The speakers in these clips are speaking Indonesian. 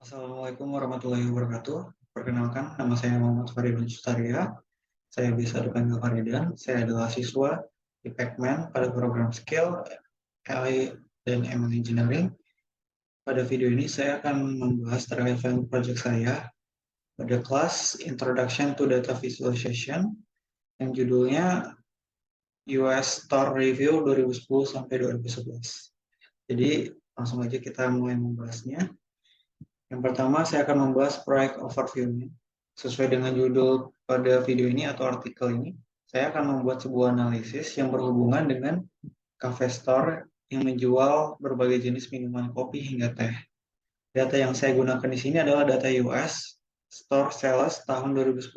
Assalamualaikum warahmatullahi wabarakatuh. Perkenalkan, nama saya Muhammad Faridun Sustaria. Saya bisa dipanggil Faridan. Saya adalah siswa di Pacman pada program Skill AI dan ML Engineering. Pada video ini saya akan membahas terkait film project saya pada kelas Introduction to Data Visualization yang judulnya US Store Review 2010 sampai 2011. Jadi langsung aja kita mulai membahasnya. Yang pertama, saya akan membahas proyek overview-nya. Sesuai dengan judul pada video ini atau artikel ini, saya akan membuat sebuah analisis yang berhubungan dengan cafe store yang menjual berbagai jenis minuman kopi hingga teh. Data yang saya gunakan di sini adalah data US Store Sales tahun 2010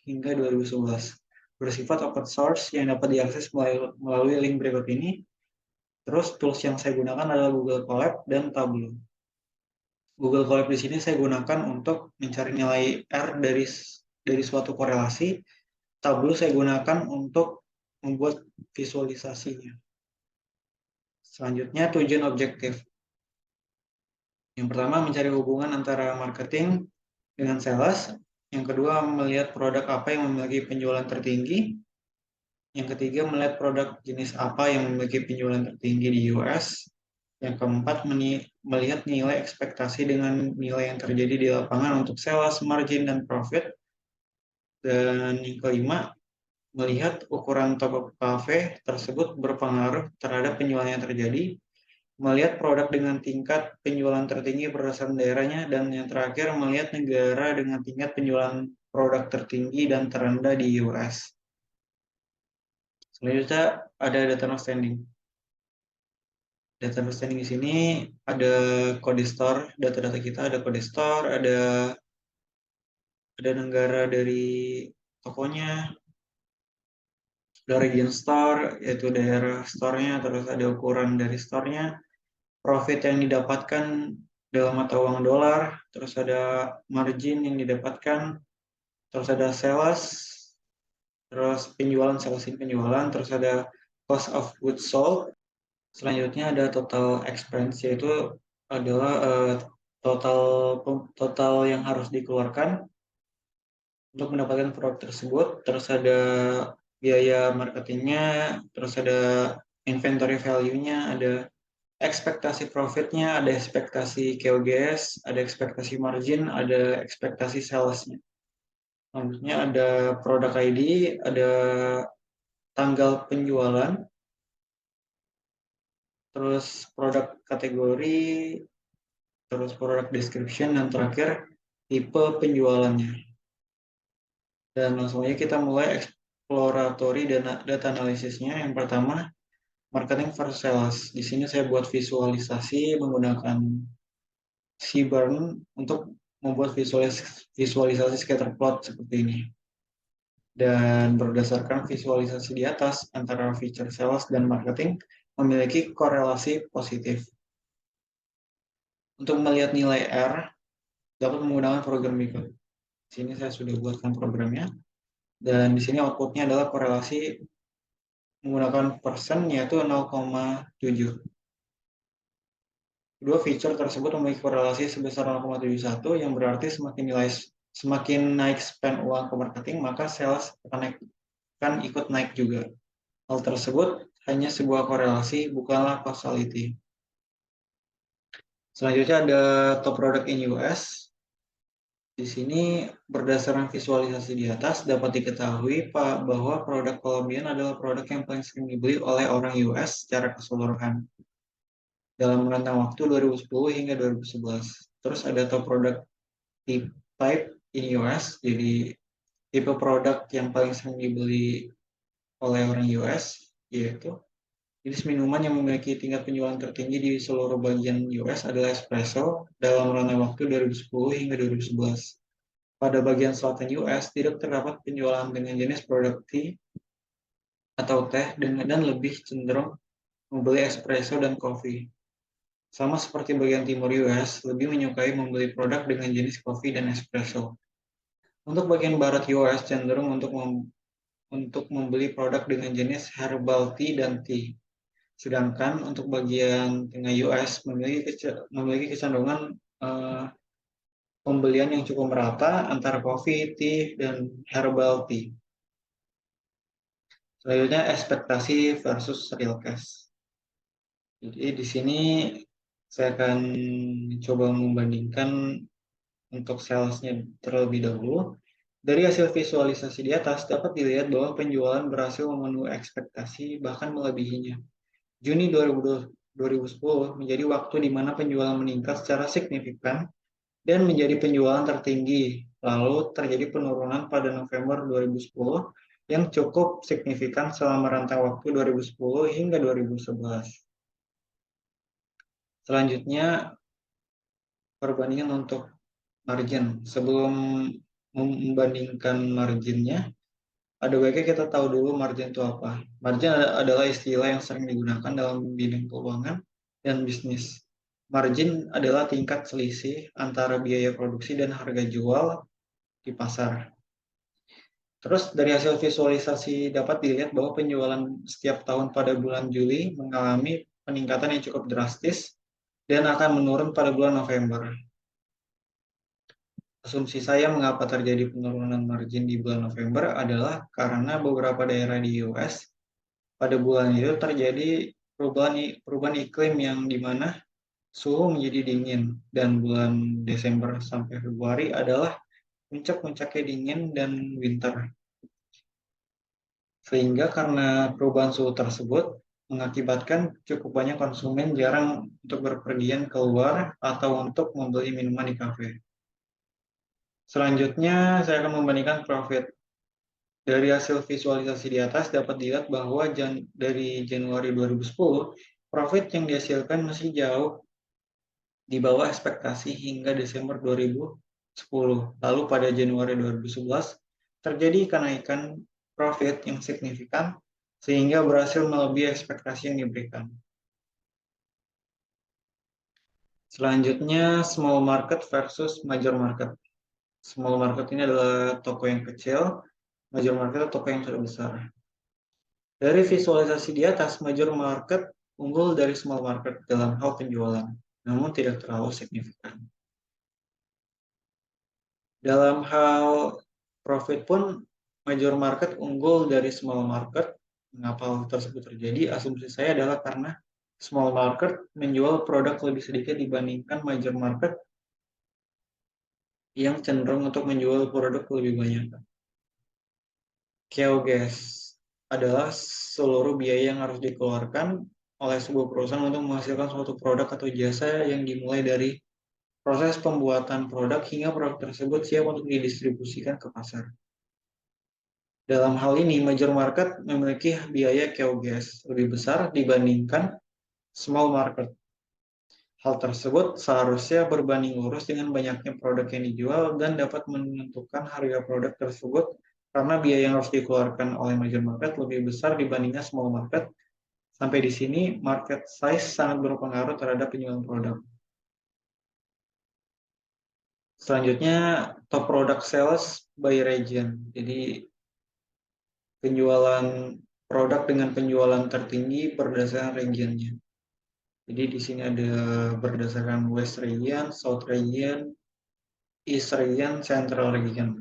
hingga 2011. Bersifat open source yang dapat diakses melalui link berikut ini. Terus tools yang saya gunakan adalah Google Colab dan Tableau. Google Colab di sini saya gunakan untuk mencari nilai R dari suatu korelasi. Tableau saya gunakan untuk membuat visualisasinya. Selanjutnya tujuan objektif. Yang pertama mencari hubungan antara marketing dengan sales. Yang kedua melihat produk apa yang memiliki penjualan tertinggi. Yang ketiga melihat produk jenis apa yang memiliki penjualan tertinggi di US. Yang keempat, melihat nilai ekspektasi dengan nilai yang terjadi di lapangan untuk sales, margin, dan profit. Dan yang kelima, melihat ukuran toko cafe tersebut berpengaruh terhadap penjualan yang terjadi, melihat produk dengan tingkat penjualan tertinggi berdasarkan daerahnya, dan yang terakhir, melihat negara dengan tingkat penjualan produk tertinggi dan terendah di US. Selanjutnya, ada data understanding. Data understanding di sini ada kode store, data-data kita ada kode store, ada negara dari tokonya, ada region store, yaitu daerah store-nya, terus ada ukuran dari store-nya, profit yang didapatkan dalam mata uang dolar, terus ada margin yang didapatkan, terus ada sales, terus penjualan, salesin penjualan, terus ada cost of goods sold, selanjutnya ada total expense, yaitu adalah total total yang harus dikeluarkan untuk mendapatkan produk tersebut. Terus ada biaya marketingnya, terus ada inventory value-nya, ada ekspektasi profitnya, ada ekspektasi KOGS, ada ekspektasi margin, ada ekspektasi sales-nya. Selanjutnya ada product ID, ada tanggal penjualan, terus produk kategori, terus product description, dan terakhir tipe penjualannya. Dan langsung aja kita mulai exploratory data analisisnya. Yang pertama, marketing versus sales. Di sini saya buat visualisasi menggunakan Seaborn untuk membuat visualisasi scatter plot seperti ini. Dan berdasarkan visualisasi di atas, antara feature sales dan marketing memiliki korelasi positif. Untuk melihat nilai R, dapat menggunakan program berikut. Di sini saya sudah buatkan programnya. Dan di sini outputnya adalah korelasi menggunakan persen, yaitu 0,7. Kedua feature tersebut memiliki korelasi sebesar 0,71, yang berarti semakin naik spend uang ke marketing, maka sales akan ikut naik juga. Hal tersebut hanya sebuah korelasi, bukanlah causality. Selanjutnya ada top product in US. Di sini berdasarkan visualisasi di atas dapat diketahui bahwa produk Colombian adalah produk yang paling sering dibeli oleh orang US secara keseluruhan dalam rentang waktu 2010 hingga 2011. Terus ada top product type in US, jadi tipe produk yang paling sering dibeli oleh orang US, yaitu jenis minuman yang memiliki tingkat penjualan tertinggi di seluruh bagian US adalah espresso dalam rentang waktu 2010 hingga 2011. Pada bagian selatan US tidak terdapat penjualan dengan jenis produk tea atau teh dan lebih cenderung membeli espresso dan kopi. Sama seperti bagian timur US, lebih menyukai membeli produk dengan jenis kopi dan espresso. Untuk bagian barat US cenderung untuk membeli produk dengan jenis herbal tea dan tea. Sedangkan untuk bagian tengah US memiliki kecenderungan pembelian yang cukup merata antara coffee, tea, dan herbal tea. Selanjutnya ekspektasi versus real cash. Jadi di sini saya akan coba membandingkan untuk salesnya terlebih dahulu. Dari hasil visualisasi di atas dapat dilihat bahwa penjualan berhasil memenuhi ekspektasi bahkan melebihinya. Juni 2010 menjadi waktu di mana penjualan meningkat secara signifikan dan menjadi penjualan tertinggi. Lalu terjadi penurunan pada November 2010 yang cukup signifikan selama rentang waktu 2010 hingga 2011. Selanjutnya, perbandingan untuk margin. Sebelum membandingkan marginnya, ada baiknya kita tahu dulu margin itu apa. Margin adalah istilah yang sering digunakan dalam bidang keuangan dan bisnis. Margin adalah tingkat selisih antara biaya produksi dan harga jual di pasar. Terus dari hasil visualisasi dapat dilihat bahwa penjualan setiap tahun pada bulan Juli mengalami peningkatan yang cukup drastis dan akan menurun pada bulan November. Asumsi saya mengapa terjadi penurunan margin di bulan November adalah karena beberapa daerah di US pada bulan itu terjadi perubahan iklim yang dimana suhu menjadi dingin dan bulan Desember sampai Februari adalah puncak-puncaknya dingin dan winter. Sehingga karena perubahan suhu tersebut mengakibatkan cukup banyak konsumen jarang untuk berpergian keluar atau untuk membeli minuman di kafe. Selanjutnya, saya akan membandingkan profit. Dari hasil visualisasi di atas dapat dilihat bahwa dari Januari 2010, profit yang dihasilkan masih jauh di bawah ekspektasi hingga Desember 2010. Lalu pada Januari 2011, terjadi kenaikan profit yang signifikan sehingga berhasil melebihi ekspektasi yang diberikan. Selanjutnya, small market versus major market. Small market ini adalah toko yang kecil, major market adalah toko yang sudah besar. Dari visualisasi di atas, major market unggul dari small market dalam hal penjualan, namun tidak terlalu signifikan. Dalam hal profit pun, major market unggul dari small market. Mengapa hal tersebut terjadi? Asumsi saya adalah karena small market menjual produk lebih sedikit dibandingkan major market yang cenderung untuk menjual produk lebih banyak. Keogas adalah seluruh biaya yang harus dikeluarkan oleh sebuah perusahaan untuk menghasilkan suatu produk atau jasa yang dimulai dari proses pembuatan produk hingga produk tersebut siap untuk didistribusikan ke pasar. Dalam hal ini, major market memiliki biaya keogas lebih besar dibandingkan small market. Hal tersebut seharusnya berbanding lurus dengan banyaknya produk yang dijual dan dapat menentukan harga produk tersebut karena biaya yang harus dikeluarkan oleh major market lebih besar dibandingkan small market. Sampai di sini, market size sangat berpengaruh terhadap penjualan produk. Selanjutnya, top product sales by region. Jadi, penjualan produk dengan penjualan tertinggi berdasarkan regionnya. Jadi di sini ada berdasarkan West Region, South Region, East Region, Central Region.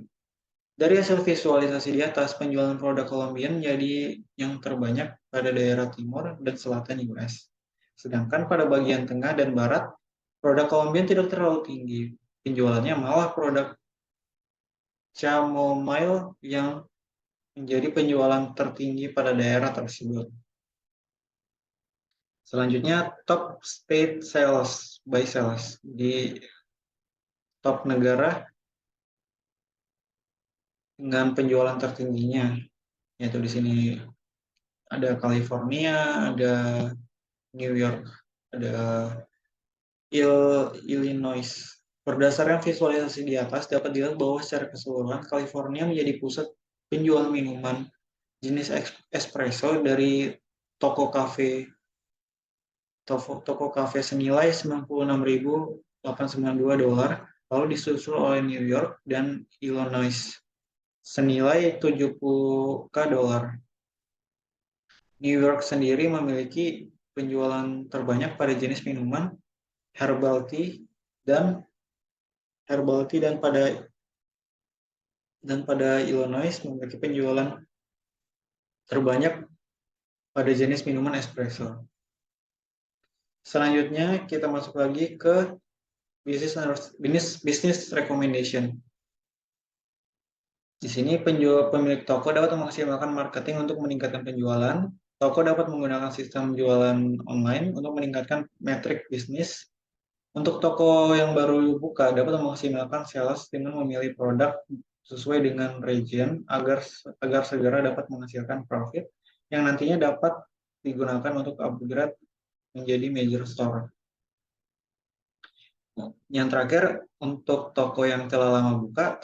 Dari hasil visualisasi di atas, penjualan produk Colombian menjadi yang terbanyak pada daerah timur dan selatan US. Sedangkan pada bagian tengah dan barat, produk Colombian tidak terlalu tinggi. Penjualannya malah produk chamomile yang menjadi penjualan tertinggi pada daerah tersebut. Selanjutnya, top state sales by sales. Di top negara dengan penjualan tertingginya, yaitu di sini ada California, ada New York, ada Illinois. Berdasarkan visualisasi di atas, dapat dilihat bahwa secara keseluruhan California menjadi pusat penjual minuman jenis espresso dari toko kafe senilai $96.892, lalu disusul oleh New York dan Illinois senilai $70.000. New York sendiri memiliki penjualan terbanyak pada jenis minuman herbal tea dan Herbal Tea dan pada Illinois memiliki penjualan terbanyak pada jenis minuman espresso. Selanjutnya kita masuk lagi ke business recommendation. Di sini pemilik toko dapat memaksimalkan marketing untuk meningkatkan penjualan. Toko dapat menggunakan sistem jualan online untuk meningkatkan metrik bisnis. Untuk toko yang baru buka dapat memaksimalkan sales dengan memilih produk sesuai dengan region agar segera dapat menghasilkan profit yang nantinya dapat digunakan untuk upgrade menjadi major store. Yang terakhir, untuk toko yang telah lama buka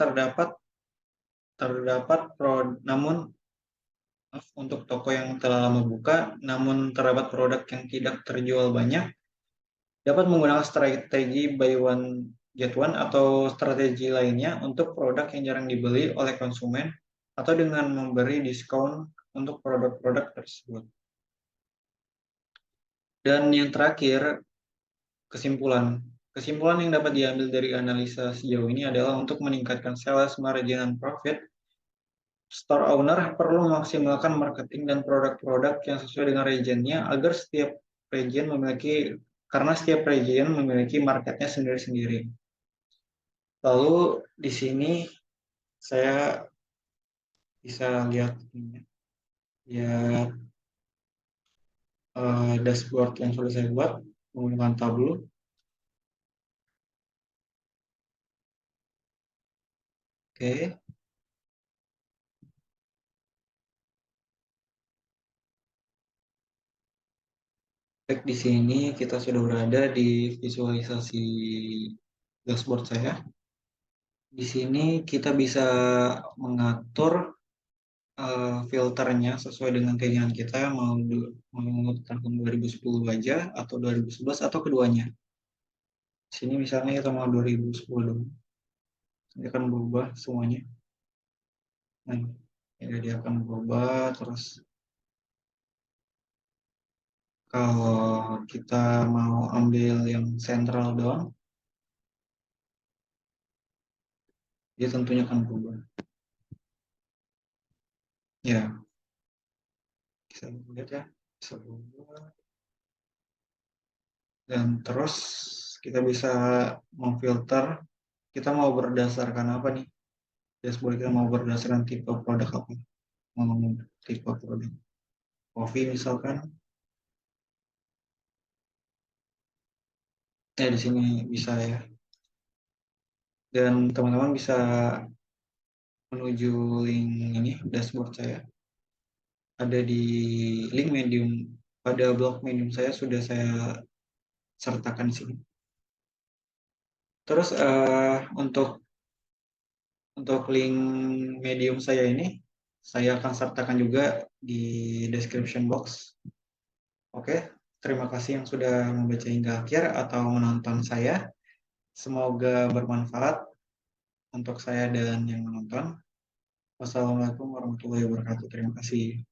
untuk toko yang telah lama buka namun terdapat produk yang tidak terjual banyak, dapat menggunakan strategi buy one get one atau strategi lainnya untuk produk yang jarang dibeli oleh konsumen atau dengan memberi diskon untuk produk-produk tersebut. Dan yang terakhir, kesimpulan. Kesimpulan yang dapat diambil dari analisa sejauh ini adalah untuk meningkatkan sales margin dan profit, store owner perlu memaksimalkan marketing dan produk-produk yang sesuai dengan regionnya agar setiap region memiliki marketnya sendiri-sendiri. Lalu di sini saya bisa lihat dashboard yang sudah saya buat menggunakan Tableau. Oke. Baik, di sini kita sudah berada di visualisasi dashboard saya. Di sini kita bisa mengatur filternya sesuai dengan keinginan kita, mau tahun 2010 aja atau 2011 atau keduanya. Di sini misalnya kita mau 2010, ini akan berubah semuanya. Nah, ya dia akan berubah terus. Kalau kita mau ambil yang sentral doang, dia tentunya akan berubah. Ya, bisa lihat ya, bisa berubah. Dan terus kita bisa memfilter, kita mau berdasarkan apa nih? Dashboard kita mau berdasarkan tipe produk apa? Mau tipe produk kopi misalkan. Ya di sini bisa ya. Dan teman-teman bisa menuju link ini dashboard saya. Ada di link Medium, pada blog Medium saya sudah saya sertakan di sini. Terus untuk link Medium saya ini saya akan sertakan juga di description box. Oke, terima kasih yang sudah membaca hingga akhir atau menonton saya. Semoga bermanfaat untuk saya dan yang menonton. Wassalamualaikum warahmatullahi wabarakatuh. Terima kasih.